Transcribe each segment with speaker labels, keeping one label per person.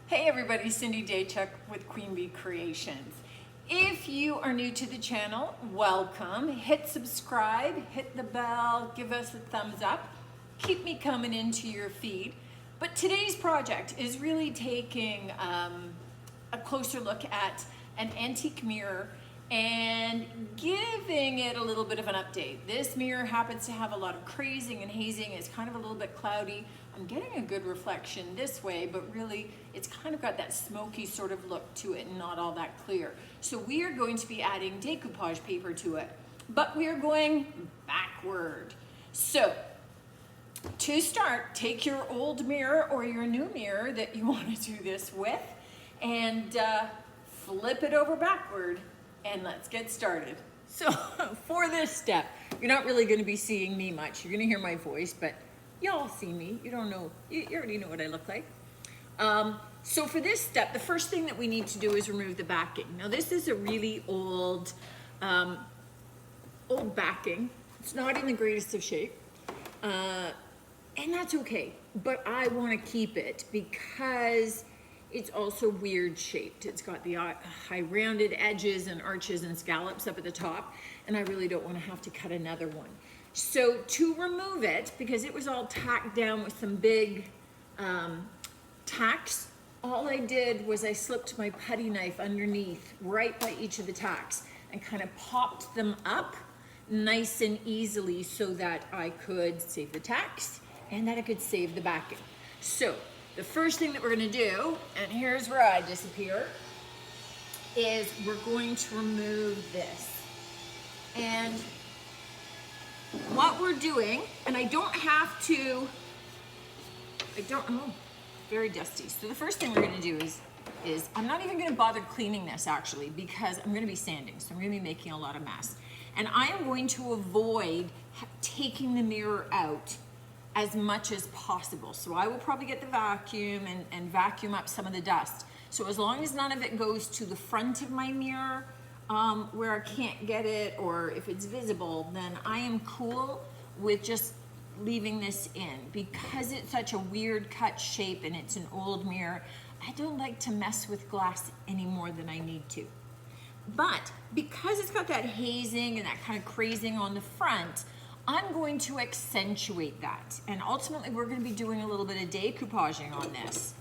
Speaker 1: Hey everybody, Cindy Daychuk with Queen Bee Creations. If you are new to the channel, welcome. Hit subscribe, hit the bell, give us a thumbs up. Keep me coming into your feed. But today's project is really taking a closer look at an antique mirror and giving it a little bit of an update. This mirror happens to have a lot of crazing and hazing. It's kind of a little bit cloudy. I'm getting a good reflection this way, but really it's kind of got that smoky sort of look to it and not all that clear. So we are going to be adding decoupage paper to it, but we are going backward. So to start, take your old mirror or your new mirror that you want to do this with and flip it over backward and let's get started. So for this step, you're not really going to be seeing me much. You're going to hear my voice, but y'all see me. You don't know. You already know what I look like. So for this step, the first thing that we need to do is remove the backing. Now this is a really old backing. It's not in the greatest of shape. And that's okay, but I want to keep it because it's also weird shaped. It's got the high rounded edges and arches and scallops up at the top, and I really don't want to have to cut another one. So to remove it, because it was all tacked down with some big tacks, all I did was I slipped my putty knife underneath right by each of the tacks and kind of popped them up nice and easily so that I could save the tacks and that I could save the backing. So the first thing that we're gonna do, and here's where I disappear, is we're going to remove this. And what we're doing, and I don't have to, oh, very dusty. So the first thing we're gonna do is I'm not even gonna bother cleaning this actually because I'm gonna be sanding, so I'm gonna be making a lot of mess. And I am going to avoid taking the mirror out as much as possible. So I will probably get the vacuum and vacuum up some of the dust. So as long as none of it goes to the front of my mirror where I can't get it, or if it's visible, then I am cool with just leaving this in. Because it's such a weird cut shape and it's an old mirror, I don't like to mess with glass any more than I need to. But because it's got that hazing and that kind of crazing on the front, I'm going to accentuate that. And ultimately we're going to be doing a little bit of decoupaging on this,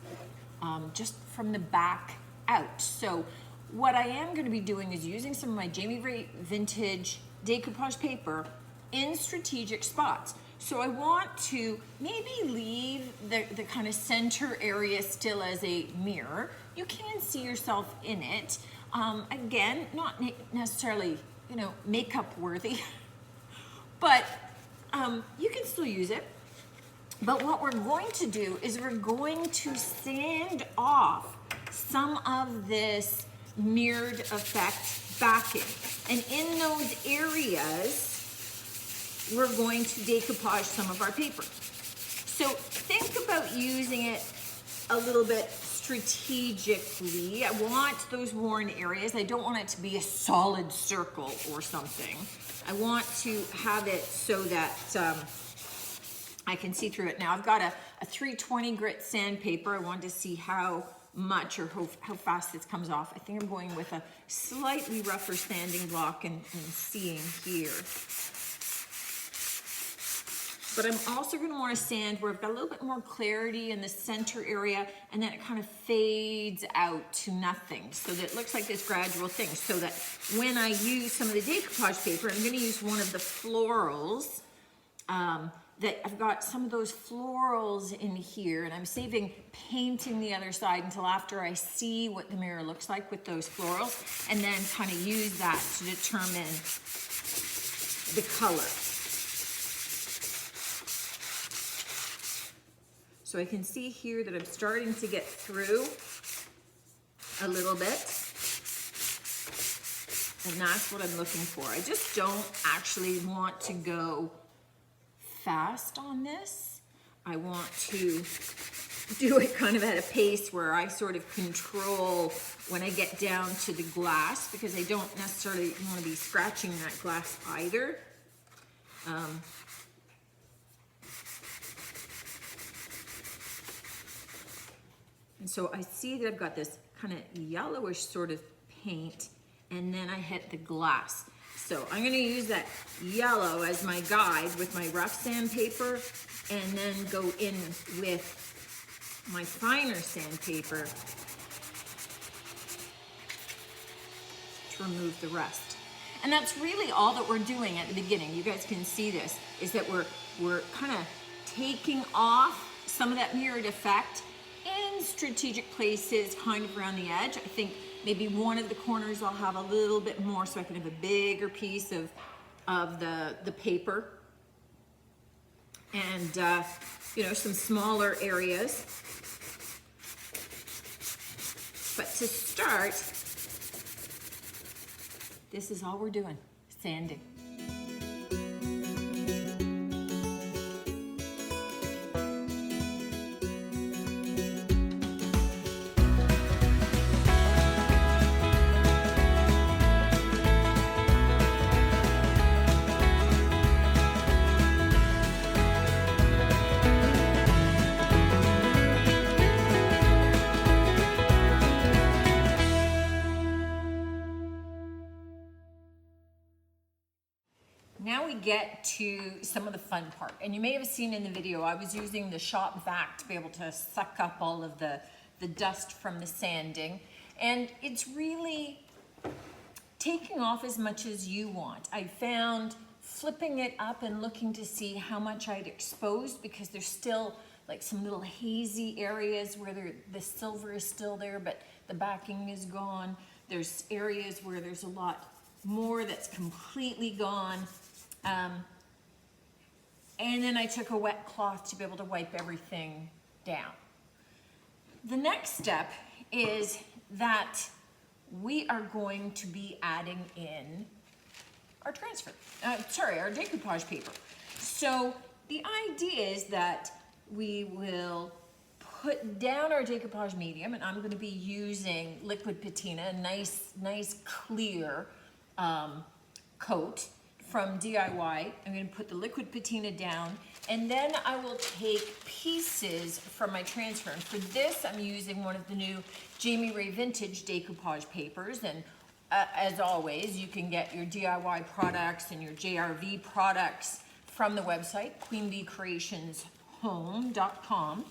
Speaker 1: just from the back out. So what I am going to be doing is using some of my Jamie Ray vintage decoupage paper in strategic spots. So I want to maybe leave the kind of center area still as a mirror. You can see yourself in it. Again, not necessarily, you know, makeup worthy, but you can still use it. But what we're going to do is we're going to sand off some of this mirrored effect backing. And in those areas, we're going to decoupage some of our paper. So think about using it a little bit strategically. I want those worn areas. I don't want it to be a solid circle or something. I want to have it so that I can see through it. Now I've got a 320 grit sandpaper. I want to see how much or how fast this comes off. I think I'm going with a slightly rougher sanding block and seeing here. But I'm also going to want to sand where I've got a little bit more clarity in the center area, and then it kind of fades out to nothing. So that it looks like this gradual thing. So that when I use some of the decoupage paper, I'm going to use one of the florals. That I've got some of those florals in here, and I'm saving painting the other side until after I see what the mirror looks like with those florals, and then kind of use that to determine the color. So I can see here that I'm starting to get through a little bit. And that's what I'm looking for. I just don't actually want to go fast on this. I want to do it kind of at a pace where I sort of control when I get down to the glass, because I don't necessarily want to be scratching that glass either. And so I see that I've got this kind of yellowish sort of paint, and then I hit the glass. So I'm gonna use that yellow as my guide with my rough sandpaper, and then go in with my finer sandpaper to remove the rust. And that's really all that we're doing at the beginning. You guys can see this, is that we're kind of taking off some of that mirrored effect in strategic places, kind of around the edge. I think maybe one of the corners I'll have a little bit more so I can have a bigger piece of the paper. And you know, some smaller areas. But to start, this is all we're doing, sanding. Now we get to some of the fun part. And you may have seen in the video, I was using the shop vac to be able to suck up all of the dust from the sanding. And it's really taking off as much as you want. I found flipping it up and looking to see how much I'd exposed, because there's still like some little hazy areas where the silver is still there, but the backing is gone. There's areas where there's a lot more that's completely gone. And then I took a wet cloth to be able to wipe everything down. The next step is that we are going to be adding in our our decoupage paper. So the idea is that we will put down our decoupage medium, and I'm going to be using liquid patina, a nice clear coat from DIY. I'm going to put the liquid patina down, and then I will take pieces from my transfer. And for this, I'm using one of the new Jamie Ray Vintage decoupage papers. And as always, you can get your DIY products and your JRV products from the website, queenbeecreationshome.com.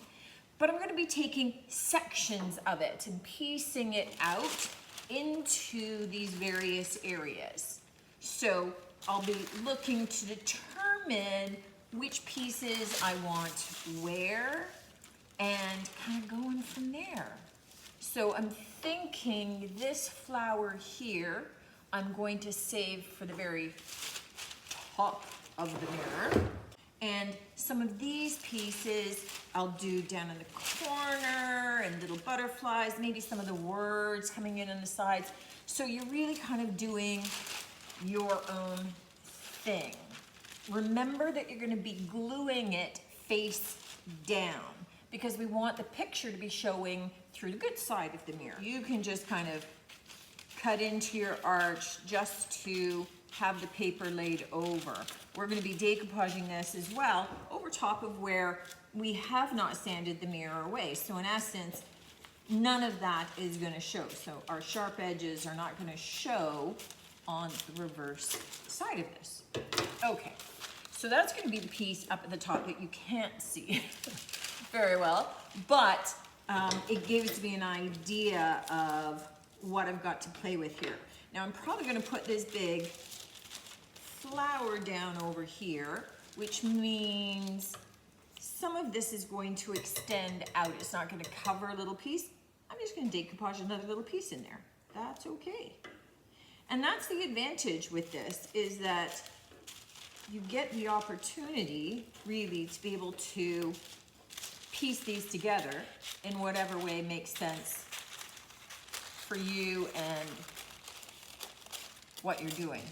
Speaker 1: But I'm going to be taking sections of it and piecing it out into these various areas. So I'll be looking to determine which pieces I want where and kind of going from there. So I'm thinking this flower here, I'm going to save for the very top of the mirror. And some of these pieces I'll do down in the corner, and little butterflies, maybe some of the words coming in on the sides. So you're really kind of doing your own thing. Remember that you're going to be gluing it face down, because we want the picture to be showing through the good side of the mirror. You can just kind of cut into your arch just to have the paper laid over. We're going to be decoupaging this as well over top of where we have not sanded the mirror away. So in essence, none of that is going to show. So our sharp edges are not going to show on the reverse side of this. Okay, so that's going to be the piece up at the top that you can't see very well, but it gives me an idea of what I've got to play with here. Now I'm probably going to put this big flower down over here, which means some of this is going to extend out. It's not going to cover a little piece. I'm just going to decoupage another little piece in there. That's okay. And that's the advantage with this, is that you get the opportunity really to be able to piece these together in whatever way makes sense for you and what you're doing.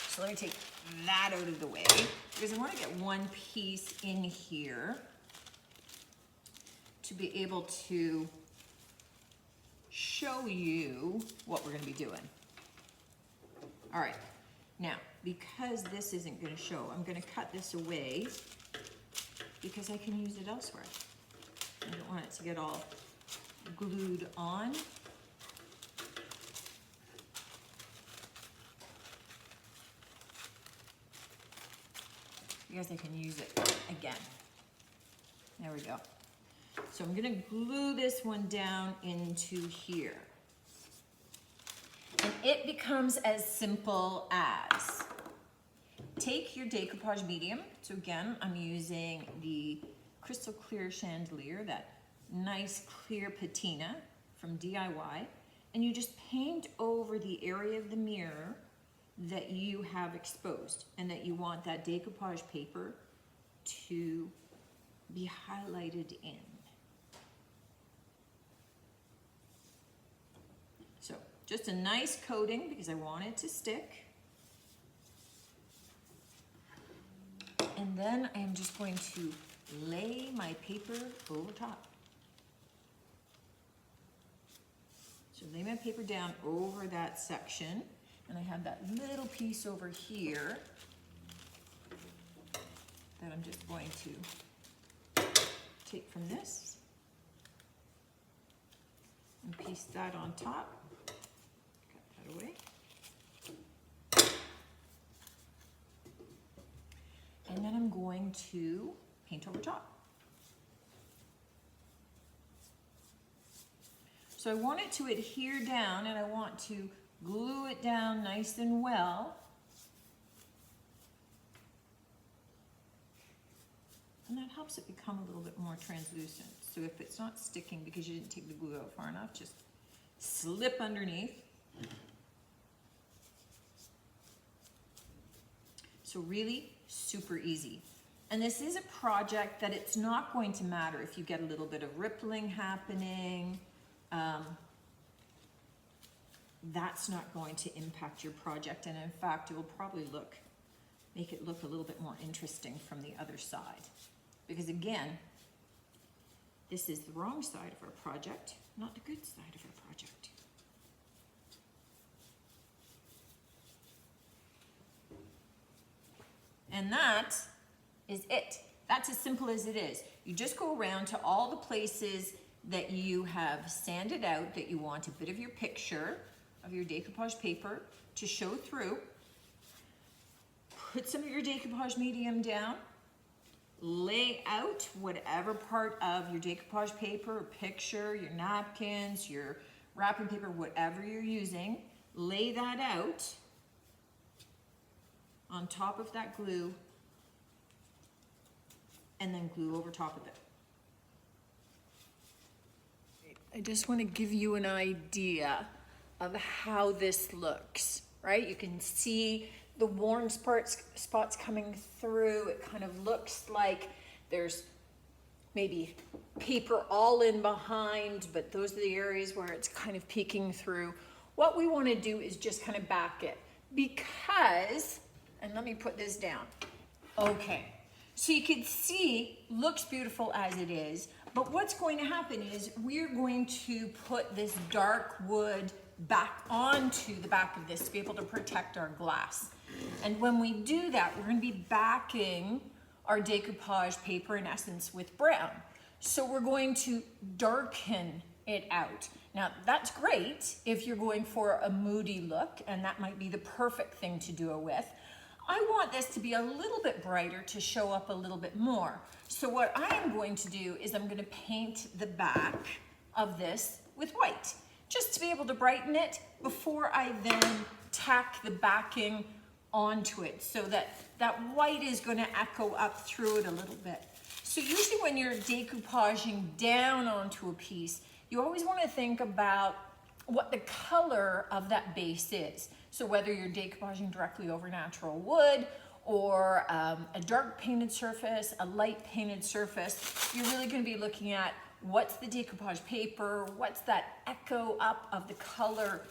Speaker 1: So let me take that out of the way, because I want to get one piece in here to be able to show you what we're going to be doing. All right, now, because this isn't going to show, I'm going to cut this away because I can use it elsewhere. I don't want it to get all glued on. I guess I can use it again. There we go. So I'm gonna glue this one down into here. And it becomes as simple as, take your decoupage medium. So again, I'm using the crystal clear chandelier, that nice clear patina from DIY. And you just paint over the area of the mirror that you have exposed and that you want that decoupage paper to be highlighted in. So just a nice coating because I want it to stick. And then I am just going to lay my paper over top. So lay my paper down over that section. And I have that little piece over here that I'm just going to take from this and piece that on top. Cut that away. And then I'm going to paint over top. So I want it to adhere down, and I want to glue it down nice and well. And that helps it become a little bit more translucent. So if it's not sticking because you didn't take the glue out far enough, just slip underneath. So really super easy. And this is a project that it's not going to matter if you get a little bit of rippling happening. That's not going to impact your project, and in fact it will probably make it look a little bit more interesting from the other side, because again, this is the wrong side of our project, not the good side of our project. And that is it. That's as simple as it is. You just go around to all the places that you have sanded out that you want a bit of your picture of your decoupage paper to show through. Put some of your decoupage medium down, lay out whatever part of your decoupage paper or picture, your napkins, your wrapping paper, whatever you're using, lay that out on top of that glue and then glue over top of it. I just want to give you an idea of how this looks, right? You can see the worn spots coming through. It kind of looks like there's maybe paper all in behind, but those are the areas where it's kind of peeking through. What we want to do is just kind of back it because, and let me put this down. Okay, so you can see, looks beautiful as it is, but what's going to happen is we're going to put this dark wood back onto the back of this to be able to protect our glass. And when we do that, we're going to be backing our decoupage paper in essence with brown. So we're going to darken it out. Now that's great if you're going for a moody look, and that might be the perfect thing to do it with. I want this to be a little bit brighter to show up a little bit more. So what I am going to do is I'm going to paint the back of this with white, just to be able to brighten it before I then tack the backing onto it, so that that white is going to echo up through it a little bit. So usually when you're decoupaging down onto a piece, you always want to think about what the color of that base is. So whether you're decoupaging directly over natural wood or a dark painted surface, a light painted surface, you're really going to be looking at what's the decoupage paper, what's that echo up of the color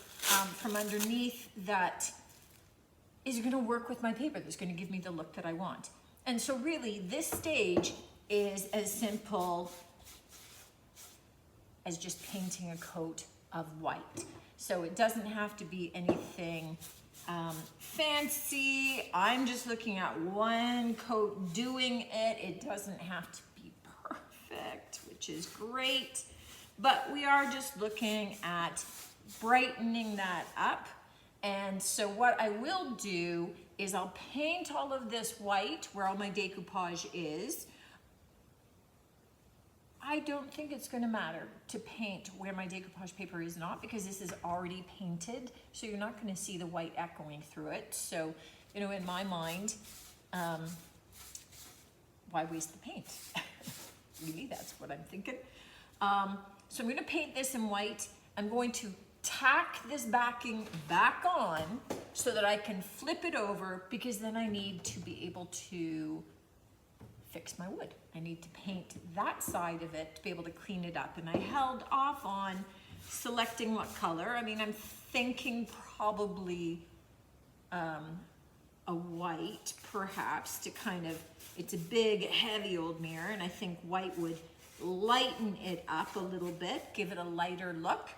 Speaker 1: from underneath that is going to work with my paper, that's going to give me the look that I want. And so really this stage is as simple as just painting a coat of white. So it doesn't have to be anything fancy. I'm just looking at one coat doing it. It doesn't have to be perfect, which is great. but we are just looking at brightening that up. And so what I will do is I'll paint all of this white where all my decoupage is. I don't think it's going to matter to paint where my decoupage paper is not, because this is already painted, so you're not going to see the white echoing through it. So, you know, in my mind, why waste the paint? Really, that's what I'm thinking. So I'm going to paint this in white. I'm going to tack this backing back on so that I can flip it over, because then I need to be able to fix my wood. I need to paint that side of it to be able to clean it up. And I held off on selecting what color. I mean, I'm thinking probably a white, perhaps, to kind of, it's a big, heavy old mirror, and I think white would lighten it up a little bit, give it a lighter look.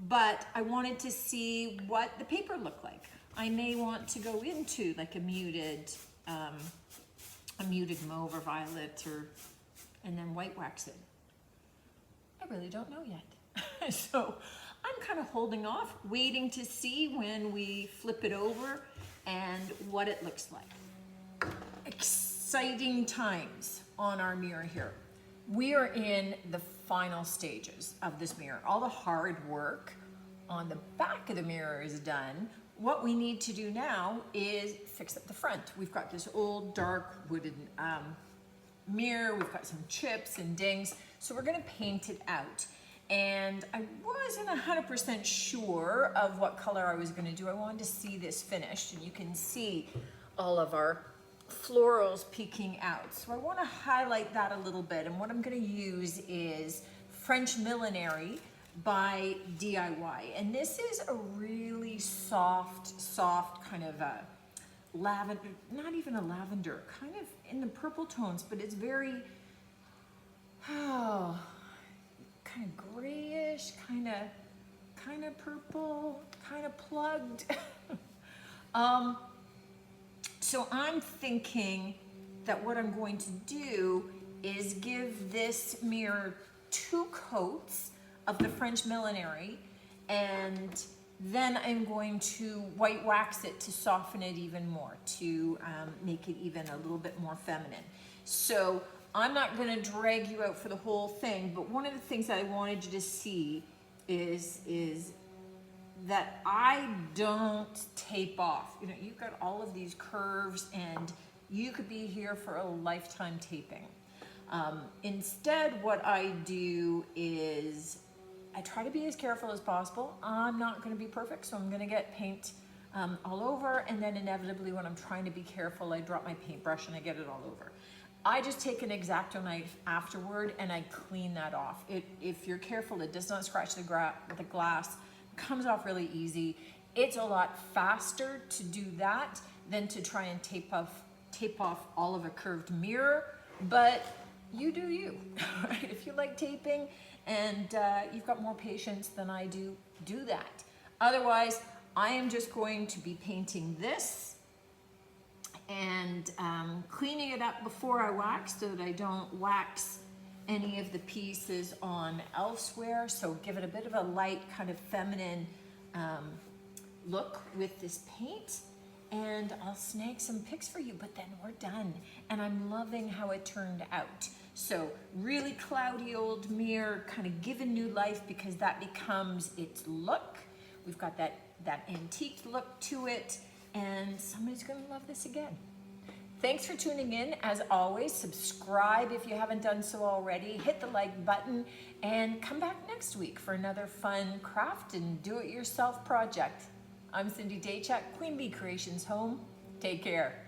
Speaker 1: But I wanted to see what the paper looked like. I may want to go into like a muted mauve or violet, and then white wax it. I really don't know yet. So I'm kind of holding off, waiting to see when we flip it over and what it looks like. Exciting times on our mirror here. We are in the final stages of this mirror. All the hard work on the back of the mirror is done. What we need to do now is fix up the front. We've got this old dark wooden mirror. We've got some chips and dings. So we're gonna paint it out. And I wasn't 100% sure of what color I was gonna do. I wanted to see this finished, and you can see all of our florals peeking out. So I wanna highlight that a little bit. And what I'm gonna use is French Millinery by DIY. And this is a really soft kind of a lavender, not even a lavender, kind of in the purple tones, but it's very, kind of grayish, kind of purple, kind of plugged. So I'm thinking that what I'm going to do is give this mirror 2 coats of the French Millinery, and then I'm going to white wax it to soften it even more, to make it even a little bit more feminine. So I'm not gonna drag you out for the whole thing, but one of the things that I wanted you to see is that I don't tape off. You know, you've got all of these curves, and you could be here for a lifetime taping. Instead, what I do is I try to be as careful as possible. I'm not going to be perfect, so I'm going to get paint all over, and then inevitably when I'm trying to be careful, I drop my paintbrush and I get it all over. I just take an X-Acto knife afterward and I clean that off. If you're careful, it does not scratch the glass, comes off really easy. It's a lot faster to do that than to try and tape off all of a curved mirror, but you do you. Right? If you like taping and you've got more patience than I do, do that. Otherwise, I am just going to be painting this and cleaning it up before I wax so that I don't wax any of the pieces on elsewhere. So give it a bit of a light kind of feminine look with this paint, and I'll snag some pics for you, but then we're done. And I'm loving how it turned out. So really cloudy old mirror, kind of given new life because that becomes its look. We've got that antique look to it, and somebody's gonna love this again. Thanks for tuning in. As always, subscribe if you haven't done so already. Hit the like button and come back next week for another fun craft and do-it-yourself project. I'm Cindy Daychuk, Queen Bee Creations Home. Take care.